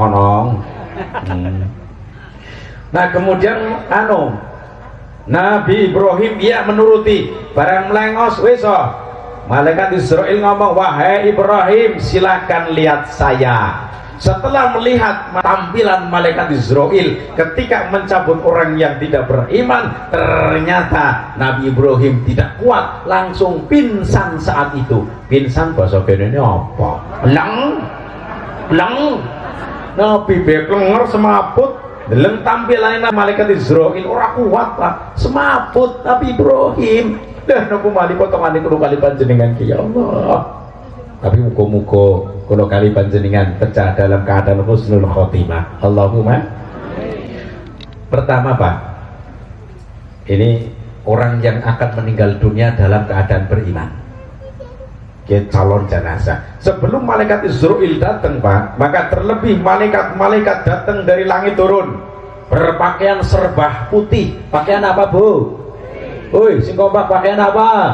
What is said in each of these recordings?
onong. Nah kemudian Nabi Ibrahim ia menuruti barang melengos wis. Malaikat Israel ngomong, wahai Ibrahim silakan lihat saya. Setelah melihat tampilan malaikat Israel ketika mencabut orang yang tidak beriman, ternyata Nabi Ibrahim tidak kuat, langsung pingsan saat itu. Pingsan bahasa Indonesia apa? Leng. Nabi beklenger semaput. Dalam tampilan malaikat Israel ora kuat Pak, semaput Nabi Ibrahim. Dah nopo mali potongan kulo kali panjenengan ki ya Allah. Tapi muga-muga kulo kali panjenengan pecah dalam keadaan husnul khotimah. Allahumma. Pertama Pak, ini orang yang akan meninggal dunia dalam keadaan beriman. Calon jenazah. Sebelum malaikat Israel datang Pak, maka terlebih malaikat-malaikat datang dari langit turun berpakaian serba putih. Pakaian apa Bu? Woi, sing kompak pakaian apa?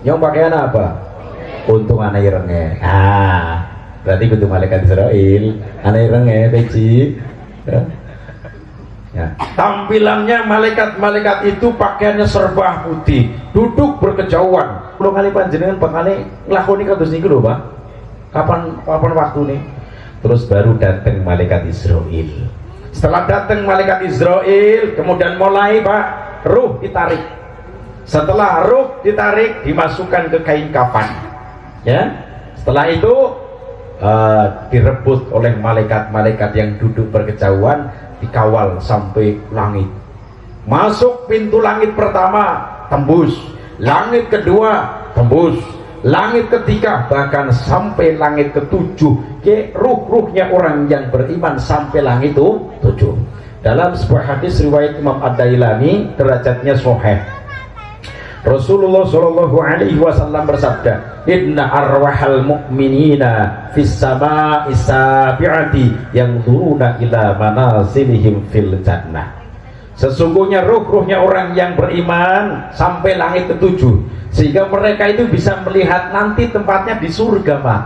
Yang pakaian apa? Untung anak irenge. Berarti kudu malaikat Israel. Anak irenge peci. Ya. Tampilannya malaikat-malaikat itu pakaiannya serba putih, duduk berkejauhan. Kalau kali panjenengan bakal nglakoni kados niku lho, Pak. Kapan waktu nih? Terus baru datang malaikat Israel. Setelah datang malaikat Israel, kemudian mulai Pak, ruh ditarik. Setelah ruh ditarik, dimasukkan ke kain kafan. Ya. Setelah itu direbut oleh malaikat-malaikat yang duduk berkejauhan, dikawal sampai langit. Masuk pintu langit pertama, tembus. Langit kedua, tembus. Langit ketiga, bahkan sampai langit ketujuh. Ruh-ruhnya orang yang beriman sampai langit itu tujuh. Dalam sebuah hadis riwayat Imam Ad-Dailami, derajatnya sahih. Rasulullah Shallallahu Alaihi Wasallam bersabda, Inna arwahal mu'minina fis sama'i sabi'ati yang turuna ila manazilihim fil jannah. Sesungguhnya ruh-ruhnya orang yang beriman sampai langit ketujuh, sehingga mereka itu bisa melihat nanti tempatnya di surga Pak.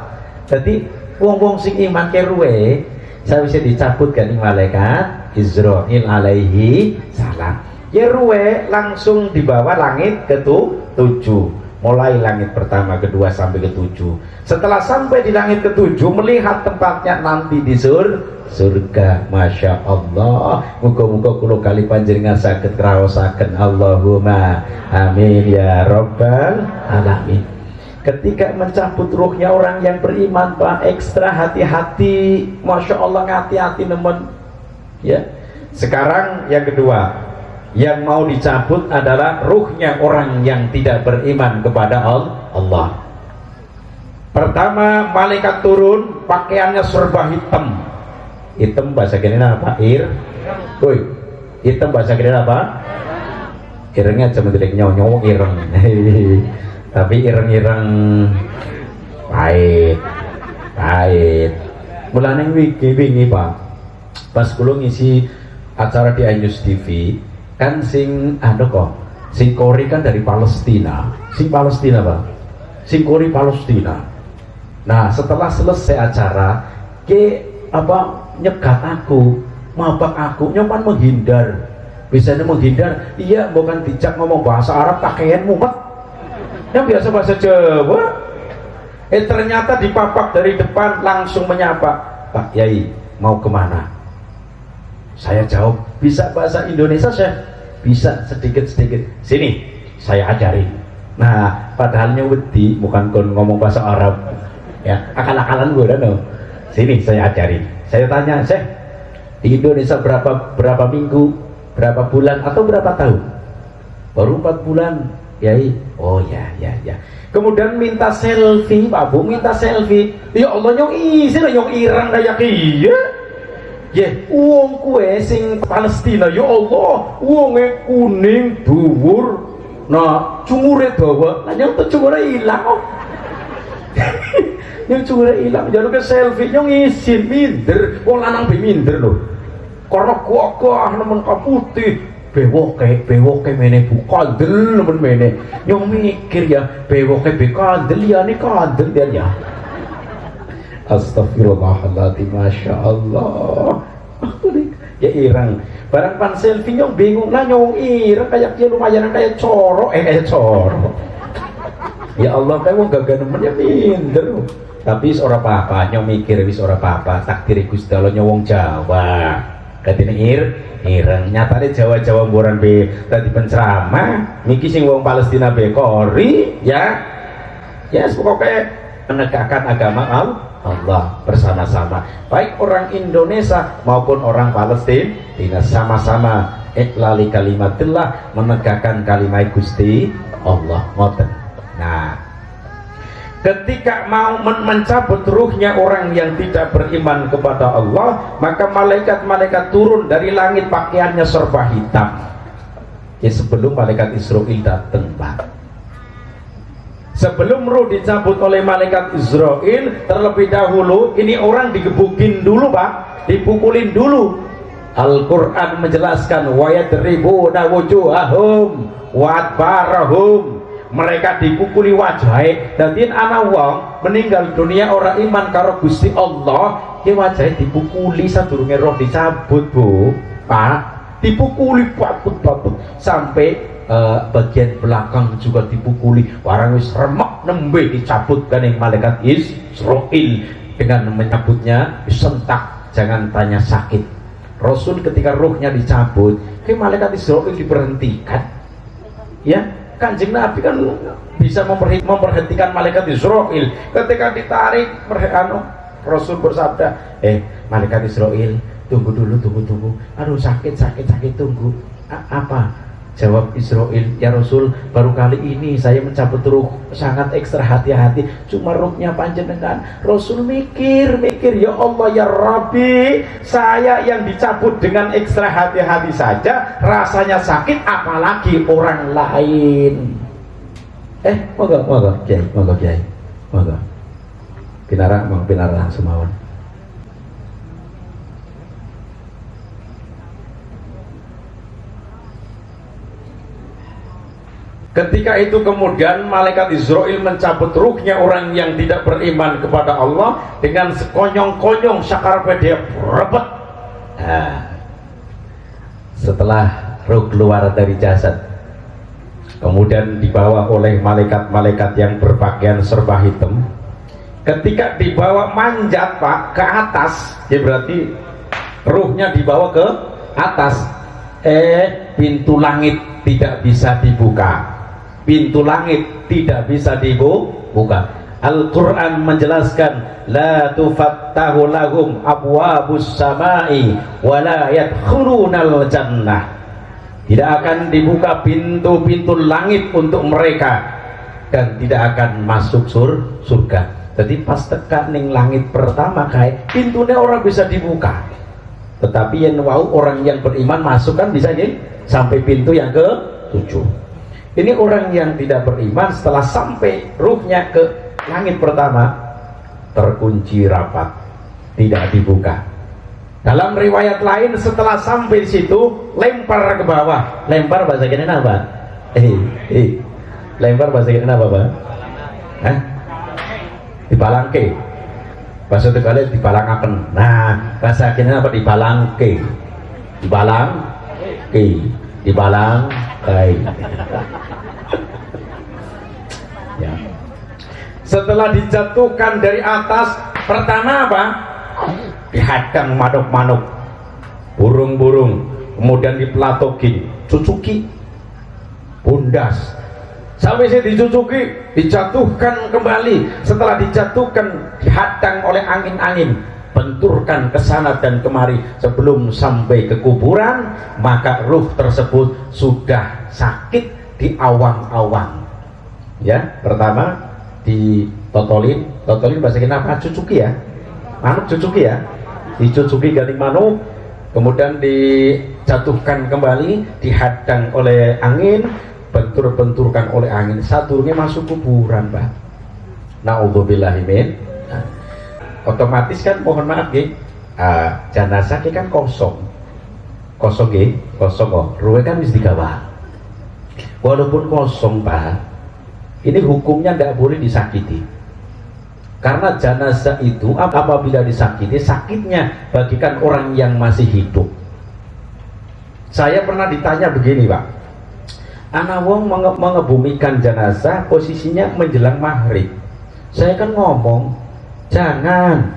Jadi wong-wong sing iman keruwe saya bisa dicabut kan malaikat Israel alaihi salam. Yeruwe langsung dibawa langit ketujuh, mulai langit pertama, kedua sampai ketujuh. Setelah sampai di langit ketujuh, melihat tempatnya nanti di surga. Masya Allah. Muka-muka kulo kali panjenengan sakit kerawasaken. Allahumma amin ya rabbal alamin. Ketika mencabut ruhnya orang yang beriman Pak, ekstra hati-hati. Masya Allah, hati-hati nemen. Ya. Sekarang yang kedua, yang mau dicabut adalah ruhnya orang yang tidak beriman kepada Allah. Pertama, malaikat turun, pakaiannya serba hitam. Hitam bahasa kira apa? Woi, hitam bahasa kira apa? Irengnya cuma dilek nyong ireng. Tapi ireng-ireng pahit. Mulane wingi Pak, pas kula ngisi acara di Ainus TV, kan sing Kori kan dari Palestina, Pak, sing Kori Palestina. Nah setelah selesai acara nyegat aku, mabak aku, nyoman menghindar. Biasanya menghindar, iya bukan dijak ngomong bahasa Arab pakaian mumet yang biasa bahasa Jawa. Ternyata dipapak dari depan, langsung menyapa, Pak Yai mau kemana? Saya jawab, bisa bahasa Indonesia saya? Bisa sedikit-sedikit. Sini saya ajarin. Nah padahalnya wedi, bukan ngomong bahasa Arab ya, akal-akalan gue no. Sini saya ajarin. Saya tanya, Syekh, di Indonesia berapa minggu, berapa bulan, atau berapa tahun? Baru 4 bulan Yai. Oh ya. Kemudian minta selfie Pak Bu, minta selfie. Ya Allah, nyong isi nyong irang kayak iya. Ya, wong kue sing Palestina, ya Allah, wonge kuning dhuwur. Nah, cungure dawa. Lah nyong tuh cungure ilang. Nyong cungure ilang. Jaluke selfie nyong isin minder. Wong lanang be minder lho. Karena gagah nemen kaputih. Bewoke mene bu kandel nemen mene. Nyong mikir ya, bewoke be kandel ya nih kandel dia ya. Astagfirullahaladzim, Masya Allah. Ya irang barang pan selfie nyong bingung lah nyong irang kayak dia lumayan kayak corok kayak corok. Ya Allah kayak gak nemen ya minder. Tapi seorang apa nyong mikir wis ora apa-apa takdir Gusti Allah nyong Jawa. Katine ireng nyatane Jawa-Jawa mboran be tadi penceramah niki sing wong Palestina be kori ya. Ya pokoknya menegakkan agama Allah bersama-sama, baik orang Indonesia maupun orang Palestina sama-sama iqlali kalimatillah, menegakkan kalimat Gusti Allah. Ngoten. Nah, ketika mau mencabut ruhnya orang yang tidak beriman kepada Allah, maka malaikat-malaikat turun dari langit pakaiannya serba hitam. Ya sebelum malaikat Israel datang, Pak. Sebelum ruh dicabut oleh malaikat Israel, terlebih dahulu ini orang digebukin dulu, Pak, dipukulin dulu. Al-Quran menjelaskan wa yadribuna wujuhahum wa adbarahum, mereka dipukuli wajahnya. Dadi ana wong meninggal dunia orang iman karo Gusti Allah, ki wajahnya dipukuli sadurunge roh dicabut, Bu, Pak, dipukuli patut-patut sampai bagian belakang juga dipukuli, warang wis remek nembe dicabut ganing malaikat Israel dengan menyabutnya disentak, jangan tanya sakit. Rasul ketika ruhnya dicabut, ke malaikat Israel diberhentikan. Ya, Kanjeng Nabi kan bisa memperhentikan malaikat Israel ketika ditarik. Rasul bersabda, malaikat Israel, tunggu dulu, tunggu. Aduh sakit, tunggu. Apa? Jawab Israel, ya Rasul, baru kali ini saya mencabut ruh, sangat ekstra hati-hati, cuma ruhnya panjenengan. Rasul mikir, ya Allah ya Rabbi, saya yang dicabut dengan ekstra hati-hati saja rasanya sakit, apalagi orang lain. Moga Kiai, pinara semawan. Ketika itu kemudian malaikat Israel mencabut ruhnya orang yang tidak beriman kepada Allah dengan sekonyong-konyong sakarape dia rebet. Nah, setelah ruh keluar dari jasad, kemudian dibawa oleh malaikat-malaikat yang berpakaian serba hitam. Ketika dibawa manjat, Pak, ke atas, ya berarti ruhnya dibawa ke atas. Pintu langit tidak bisa dibuka. Pintu langit tidak bisa dibuka. Al-Quran menjelaskan, la tufattahu lahum abwabus samai wa la yadkhulunal jannah. Tidak akan dibuka pintu-pintu langit untuk mereka dan tidak akan masuk surga. Jadi pas tekan ning langit pertama kayak pintunya orang bisa dibuka. Tetapi yang orang yang beriman masuk kan bisa nih sampai pintu yang ke-7. Ini orang yang tidak beriman setelah sampai ruhnya ke langit pertama terkunci rapat, tidak dibuka. Dalam riwayat lain setelah sampai di situ lempar ke bawah. Lempar bahasa Indonesia apa? Lempar bahasa Indonesia apa, Pak? Dibalangke. Bahasa Tegal dibalangaken. Nah, bahasa Indonesia apa? Dibalangke. Dibalang. Ya. Setelah dijatuhkan dari atas, pertama apa? Dihadang manuk-manuk, burung-burung, kemudian dipelatokin, cucuki, bundas, sampai saya dicucuki, dijatuhkan kembali. Setelah dijatuhkan, dihadang oleh angin-angin, benturkan ke sana dan kemari sebelum sampai ke kuburan, maka ruh tersebut sudah sakit di awang-awang. Ya, pertama ditotolin bahasa kenapa? Cucuki ya, manuk cucuki ya, dicucuki garing manuk, kemudian dijatuhkan kembali, dihadang oleh angin, benturkan oleh angin, sadurunge masuk kuburan, Pak. Naudzubillahi min. Otomatis kan mohon maaf jenazah kan kosong ruwe kan wis digawa. Walaupun kosong, Pak, ini hukumnya nggak boleh disakiti. Karena jenazah itu apabila disakiti, sakitnya bagikan orang yang masih hidup. Saya pernah ditanya begini, Pak, anak wong mengebumikan jenazah posisinya menjelang maghrib. Saya kan ngomong, jangan,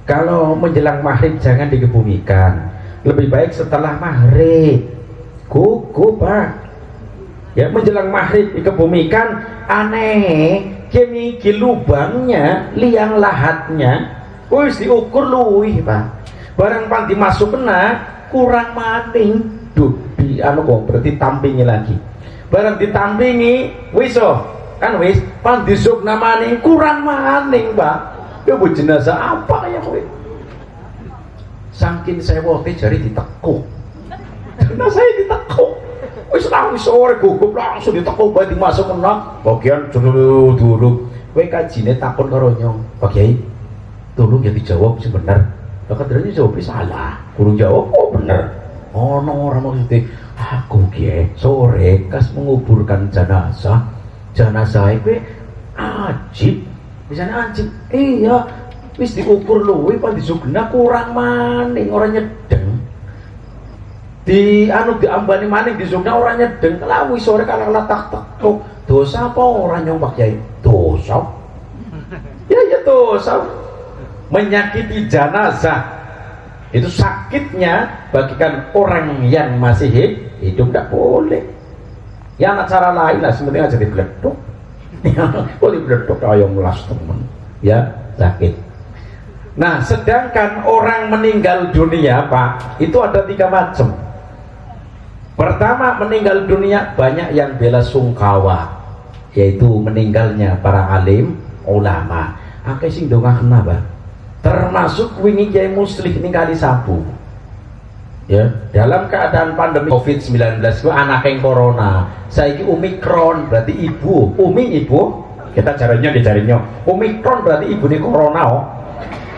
kalau menjelang maghrib jangan dikebumikan, lebih baik setelah maghrib. Kuku, Pak, ya menjelang maghrib dikebumikan, aneh kemiki lubangnya, liang lahatnya wis diukur luwih, Pak. Barang pan dimasuk kena kurang maning, di anu kok berarti tampingi lagi. Barang ditampingi wis kan wis pan disuk namane kurang maning, Pak. Ya bu jenazah apa ya kowe? Saking sewote jari ditekuk. Nah saya ditekuk. Wis nangis sore gugup langsung ditekuk bae dimasuk kena. Bagian dulu kowe kajine takon karo nyong, Pak Kiai. Tolong ya dijawab sing bener. Lah kadrene jawab salah. Kurang jawab oh bener. Ono ora maksudnya aku ki sore kas menguburkan jenazah. Jenazah kowe ajib. Misalnya ajib. Iya, wis diukur luwe pan disugena kurang maning ora nyedeng. Di anu diambani maning disugena ora nyedeng. Lah wis sore kalah tak tekuk. Dosa apa ora nyong Pak Kiai? Dosa. Ya dosa. Menyakiti jenazah itu sakitnya bagikan orang yang masih hidup tidak boleh. Ya anak cara lain lah, sebenarnya aja dibledok. Boleh bledok ayo melas temen. Ya sakit. Nah sedangkan orang meninggal dunia, Pak, itu ada 3 macam. Pertama, meninggal dunia banyak yang bela sungkawa, yaitu meninggalnya para alim ulama. Akeh sing ndongakna, Pak. Termasuk wingi Kiai Muslih ningali sapu. Ya, dalam keadaan pandemi Covid-19 itu anak yang corona. Saiki Omikron berarti ibu, Umi ibu. Kita caranya dicarinya. Omikron berarti ibu di corona.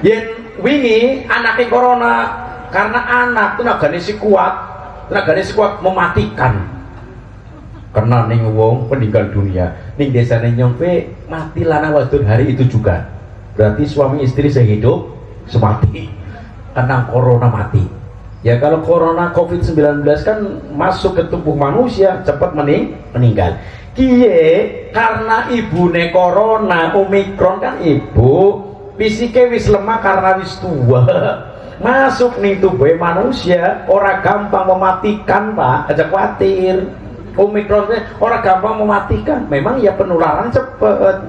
Yen wingi anak yang corona karena anak tenagane si kuat mematikan. Karena ning wong meninggal dunia, ning desane nyong pe mati lanang wadon hari itu juga. Berarti suami istri sehidup semati karena corona mati. Ya kalau corona Covid-19 kan masuk ke tubuh manusia cepat meninggal. Kiye karena ibune corona Omikron kan ibu fisike wis lemah karena wis tua. Masuk nih tubuh manusia orang gampang mematikan, Pak. Aja khawatir. Omikron orang gampang mematikan. Memang ya penularan cepat.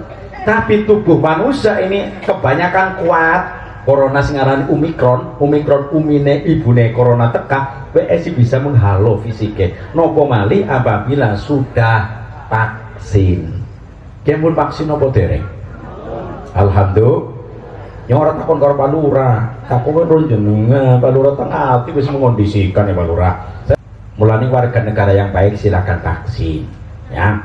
Tapi tubuh manusia ini kebanyakan kuat. Corona sing aran Omikron umine ibune corona teka, PSI bisa menghalau fisiknya. Nopo mali apabila sudah vaksin. Kempun vaksin nopo dereng? Alhamdulillah. Yang orang takon karo Pak Lurah, takon ron jenengan Pak Lurah tengah ati wis mengondisikan ya Pak Lurah. Mulane warga negara yang baik silakan vaksin, ya.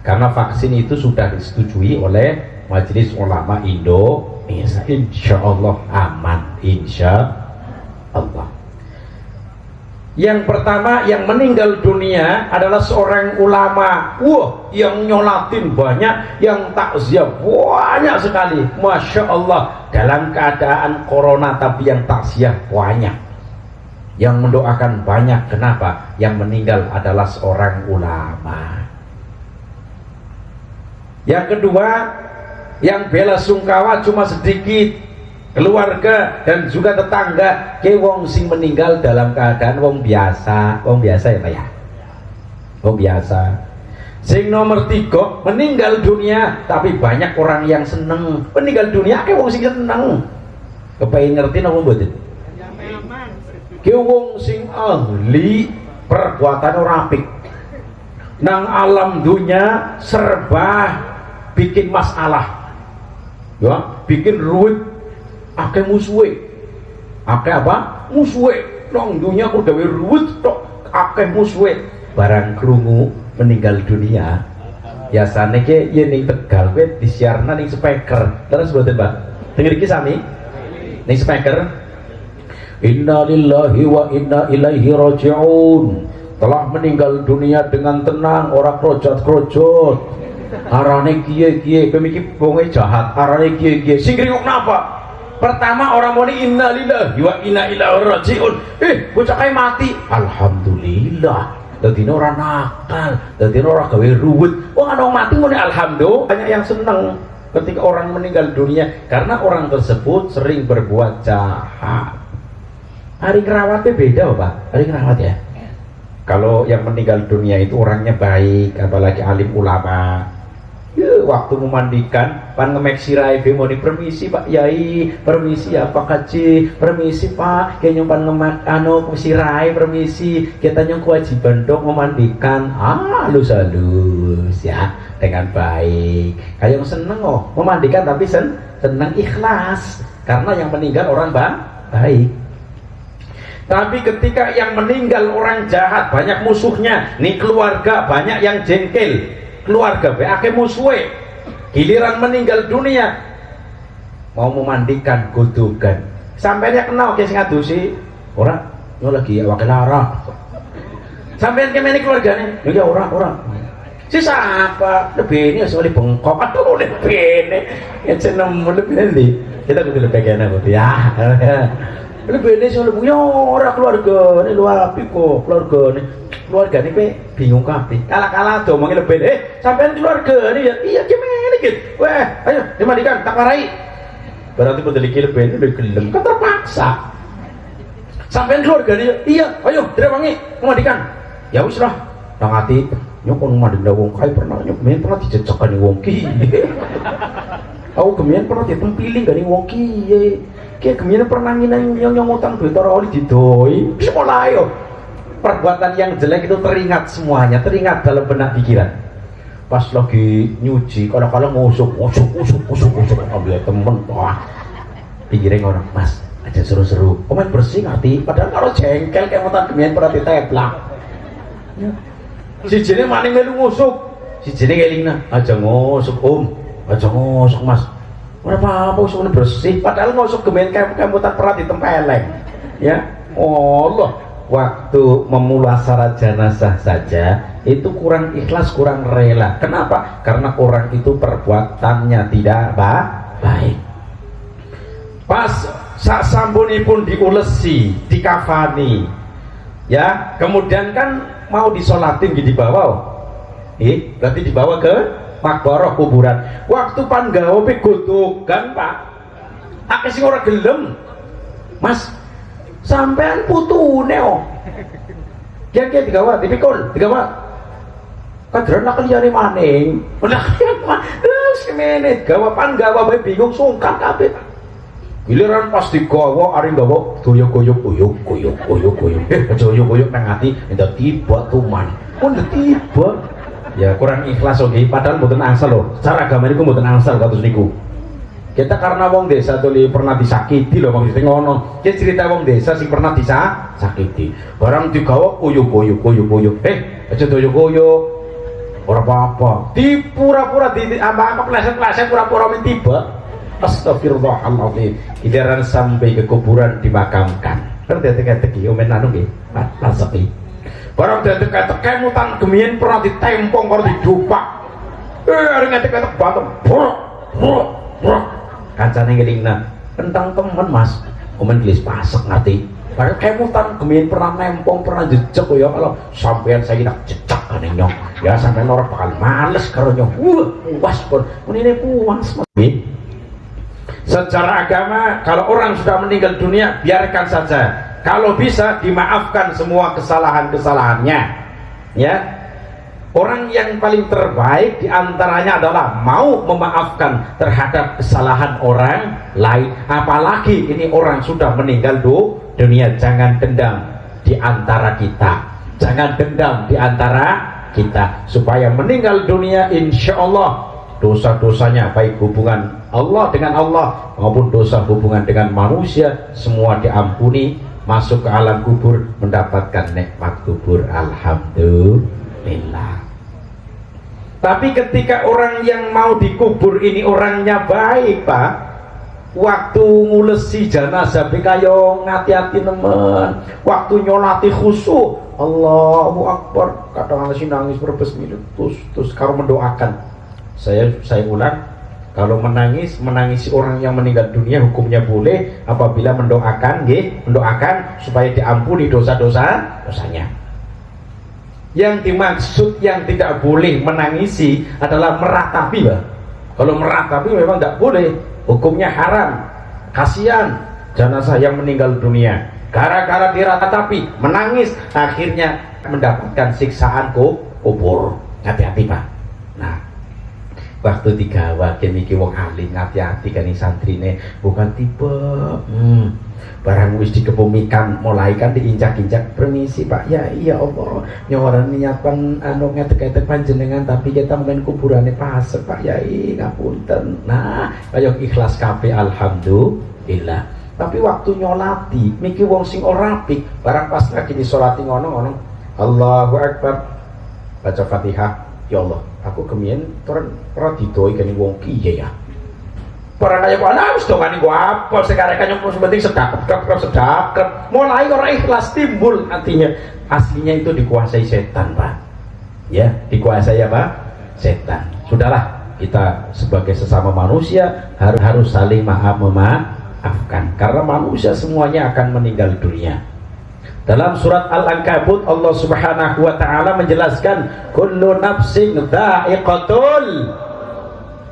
Karena vaksin itu sudah disetujui oleh Majelis Ulama Indonesia. Insya Allah aman, insya Allah. Yang pertama yang meninggal dunia adalah seorang ulama. Wah, yang nyolatin banyak, yang takziah banyak sekali. Masya Allah, dalam keadaan corona tapi yang takziah banyak, yang mendoakan banyak. Kenapa? Yang meninggal adalah seorang ulama. Yang kedua, yang bela sungkawa cuma sedikit, keluarga dan juga tetangga. Ke wong sing meninggal dalam keadaan wong biasa ya Pak ya, wong biasa. Sing nomor 3, meninggal dunia tapi banyak orang yang seneng meninggal dunia. Ke wong sing seneng, kepengen ngerti napa mboten? Ke wong sing ahli perbuatan ora apik nang alam dunia, serba bikin masalah, ya, bikin ruwet, akeh musuhe, akeh apa? Musuhe, nang dunia kok gawe ruwet tok, akeh musuhe. Barang krungu meninggal dunia, biasane ke yen ning Tegal kowe disiarna ning speaker. Terus mboten, Pak? Denger iki sami ning speaker. Inna lillahi wa inna ilaihi raji'un. Telah meninggal dunia dengan tenang, orang krojot-krojot. arane kiye pemikir wonge jahat, arane kiye sing ringok napa? Pertama orang muni innalillahi wa inna ilaihi rajiun. Bocah kae mati. Alhamdulillah. Dadi ora nakal, dadi ora gawe ruwet. Wong ana mati muni alhamdulillah. Banyak yang seneng ketika orang meninggal dunia karena orang tersebut sering berbuat jahat. Hari kerawatnya beda, Pak. Hari kerawat ya. Kalau yang meninggal dunia itu orangnya baik, apalagi alim ulama. Ya, waktu memandikan pan ngemek sirai moni permisi Pak Yai, permisi ya Pak Kaji, permisi Pak kayaknya pan ngemek sirai, permisi kita yang kewajiban dong memandikan. Halus ya, dengan baik kayak seneng memandikan tapi seneng ikhlas karena yang meninggal orang baik. Tapi ketika yang meninggal orang jahat, banyak musuhnya nih, keluarga banyak yang jengkel, keluarga akeh musuhe, giliran meninggal dunia mau memandikan kudukan sampai kenal ke sing ngadusi ora yo lagi wakil lara sampean kemene keluargane ya ora si siapa lebih ini soalnya bengkok aduh lebih ini ya seneng lebih nanti kita kudu lebih kena ya lebih ini soalnya ya ora keluarga ini lu api kok keluarga ini bingung kabeh. Kala-kala domongin lebih sampean keluarga ini ya iya gimana gitu. Weh, ayo dimandikan tak warai. Berarti pendeliki lebih ini udah gelem kan terpaksa. Sampean keluarga ini iya, ayo direwangi memandikan. Ya wis lah. Nang ati nyokon mandikan wong kae pernah men pernah dijejekan wong ki. Aku kemian pernah ditempiling gani wong ki. Ki kemian pernah nyong utang duit ora oli didoi. Wis mulai yo. Perbuatan yang jelek itu teringat semuanya, teringat dalam benak pikiran. Pas lagi nyuci, kadang-kadang ngusuk, ambil temen, wah, pikirin orang, mas, aja seru-seru, komen bersih ngerti, padahal kalau jengkel kayak mutan kemian pernah diteplak. Si jenis maning melu ngusuk, si jenis ngelingna, aja ngusuk aja ngusuk mas, apa usuk bersih, padahal ngusuk kemian kayak mutan pernah ditempeleng, ya, Allah. Waktu memulasara jenazah saja itu kurang ikhlas, kurang rela. Kenapa? Karena orang itu perbuatannya tidak baik. Pas sasampunipun diulesi, dikafani, ya, kemudian kan mau disolatin di bawah, berarti dibawa ke makbarah kuburan. Waktu panggawa pegodokan Pak, akeh sing ora gelem, Mas. Sampean putune kira-kira digawa dipikul digawa kadran nak liyane maning lah terus kemene gawa panggawa bae bingung sungkan kabeh giliran pas digawa ari gawa doyo-goyok aja doyo-goyok nang ati entuk tiba tuman pun tiba ya kurang ikhlas oke padahal mboten angsal lho secara agama niku mboten angsal kados niku. Kita karena wong desa tuh pernah disakiti loh maksudnya ngono. Kita cerita wong desa sing pernah disakiti. Barang digawa kuyuk. Aja doyo-goyo. Ora apa-apa. Di pura-pura di apa pleset-pleset pura-pura men tiba. Astagfirullahaladzim. Giliran sampai ke kuburan dimakamkan. Kan teka-teki omen anu nggih. Pasepi. Barang teka-teki mutan gemien pernah ditempong karo didupak. Areng teka-teki banget. Brok. Kancane ngelingna tentang temen mas komen gelis pasek ngerti padahal kemutan gemien pernah nempong pernah jejak ya kalau sampean saya nak jejak kan nyong ya sampean orang bakal males karo nyong puas pun ini puas secara agama kalau orang sudah meninggal dunia biarkan saja kalau bisa dimaafkan semua kesalahan-kesalahannya ya. Orang yang paling terbaik diantaranya adalah mau memaafkan terhadap kesalahan orang lain. Apalagi ini orang sudah meninggal dunia. Jangan dendam di antara kita. Jangan dendam di antara kita. Supaya meninggal dunia insya Allah dosa-dosanya baik hubungan Allah dengan Allah maupun dosa hubungan dengan manusia semua diampuni. Masuk ke alam kubur mendapatkan nikmat kubur. Alhamdulillah. Tapi ketika orang yang mau dikubur ini orangnya baik Pak, waktu ngulesi jenazah kayo ngati-hati nemen, waktu nyolati khusyuk Allahu Akbar kadang nangis berbes minit terus karo mendoakan Saya ulang, kalau menangisi orang yang meninggal dunia hukumnya boleh apabila mendoakan supaya diampuni dosanya. Yang dimaksud yang tidak boleh menangisi adalah meratapi, Pak. Kalau meratapi memang tidak boleh, hukumnya haram. Kasihan jenazah yang meninggal dunia, gara-gara diratapi, menangis, akhirnya mendapatkan siksaan kubur. Hati-hati, Pak. Nah, waktu digawa kene iki wong alim, hati-hati kan santrine, bukan tipe barang wis dikebumikan mulai kan diinjak-injak, permisi Pak, ya iya Allah nyoran niatan anu ngedek-ngedek panjenengan tapi kita main kuburane pasir Pak Yai ngapunten. Nah kaya ikhlas kabeh alhamdulillah. Tapi waktu nyolati miki wong sing ora apik, barang pas lagi disolati ngono Allahu Akbar, baca Fatihah, ya Allah aku kemien ora didoi kene wong kiye ya. Para kaya kok ana wis dongane gua apa sekarang kan yang penting sedekah mulai orang ikhlas timbul artinya aslinya itu dikuasai setan Pak ya, dikuasai apa? Setan. Sudahlah, kita sebagai sesama manusia harus saling memaafkan karena manusia semuanya akan meninggal dunia. Dalam surat Al-Ankabut Allah Subhanahu wa taala menjelaskan kullu nafsin dha'iqatul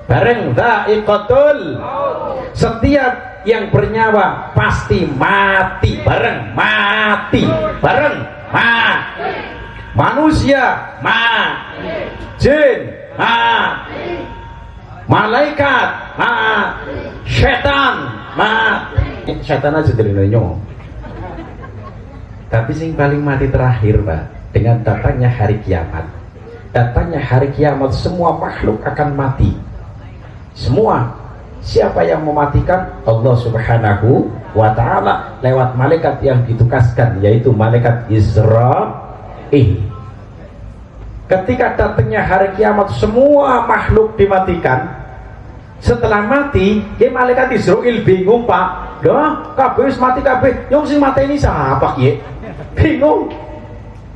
bareng dha'iqatul, setiap yang bernyawa pasti mati bareng manusia jin malaikat setan setan aja dari nyonya. Tapi sing paling mati terakhir Pak, dengan datangnya hari kiamat. Datangnya hari kiamat semua makhluk akan mati. Semua. Siapa yang mematikan? Allah Subhanahu wa ta'ala lewat malaikat yang ditugaskan, yaitu malaikat Israil. Ketika datangnya hari kiamat semua makhluk dimatikan. Setelah mati, ya malaikat Israil bingung Pak. Dah, kabeh wis mati kabeh. Yang sing mateni siapa ya? Bingung.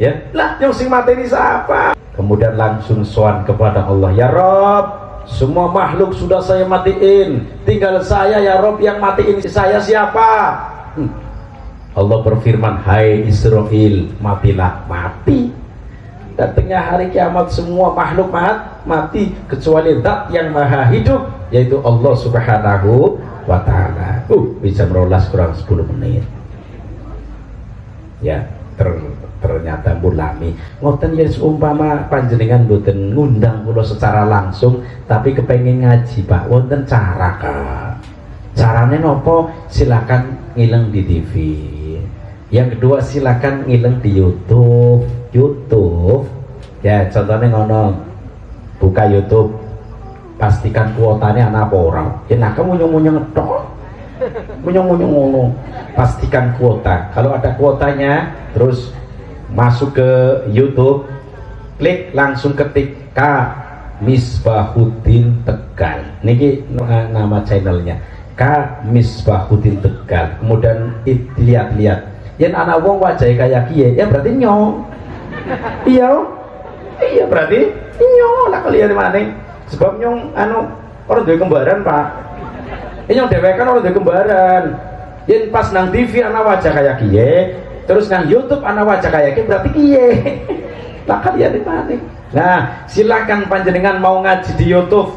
Ya, lah yang sing mateni siapa? Kemudian langsung sowan kepada Allah, ya Rob, semua makhluk sudah saya matiin, tinggal saya ya Rob yang matiin saya siapa? Allah berfirman, hai Israil, matilah. Mati. Datangnya hari kiamat semua makhluk mati kecuali zat yang maha hidup, yaitu Allah Subhanahu wa ta'ala. Bisa merolas kurang 10 menit ya. Ternyata bulami ngoten ya, umpama panjenengan mboten ngundang kula secara langsung tapi kepengen ngaji Pak, wonten cara Kak. Carane nopo? Silakan ngileng di TV. Yang kedua silakan ngileng di YouTube ya, contohnya ngono, buka YouTube, pastikan kuotanya anak apa orang ya, nah kamu munyung-munyung ngetok munyung-munyung ngono, pastikan kuota. Kalau ada kuotanya terus masuk ke YouTube, klik langsung ketik K Misbahuddin Tegal, niki nama channelnya K Misbahuddin Tegal. Kemudian lihat-lihat yang anak wong wajah kayak kiye ya berarti nyong. iya berarti nyong lah kalian mana, sebab nyong orang duwe kembaran Pak. Nyong dewek kan orang duwe kembaran. Yang pas nang TV anak wajah kayak kiye, terus nang YouTube anak wajah kayak kiye berarti kiye. Lah kalian di mana? Nah, silakan panjenengan mau ngaji di YouTube.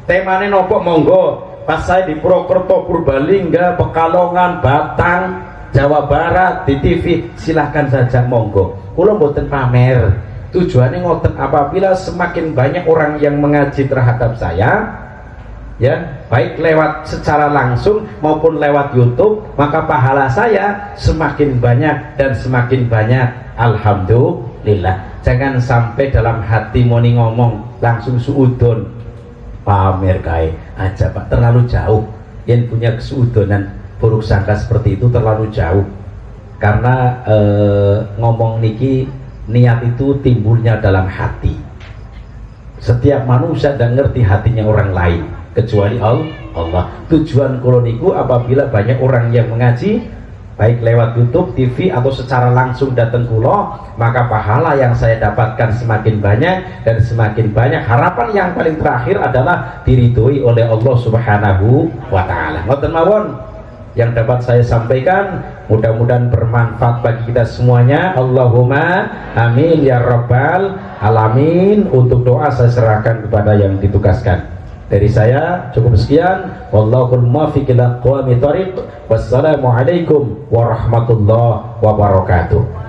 Temane nopo monggo. Pas saya di Purwokerto, Purbalingga, Pekalongan, Batang, Jawa Barat di TV, silahkan saja monggo. Kula mboten pamer. Tujuannya ngoten, apabila semakin banyak orang yang mengaji terhadap saya, ya baik lewat secara langsung maupun lewat YouTube, maka pahala saya semakin banyak dan semakin banyak. Alhamdulillah. Jangan sampai dalam hati moni ngomong langsung suudon pamer kae aja Pak, terlalu jauh. Yang punya kesuudonan buruk sangka seperti itu terlalu jauh, karena ngomong niki niat itu timbulnya dalam hati. Setiap manusia dan ngerti hatinya orang lain kecuali Allah. Tujuan kula niku apabila banyak orang yang mengaji, baik lewat YouTube, TV atau secara langsung datang kula, maka pahala yang saya dapatkan semakin banyak, dan semakin banyak harapan yang paling terakhir adalah diridhoi oleh Allah Subhanahu wa taala. Ngoten mawon yang dapat saya sampaikan, mudah-mudahan bermanfaat bagi kita semuanya. Allahumma amin ya rabbal alamin. Untuk doa saya serahkan kepada yang ditugaskan. Dari saya cukup sekian. Wallahul muwaffiq ila aqwamit thoriq. Wassalamualaikum warahmatullahi wabarakatuh.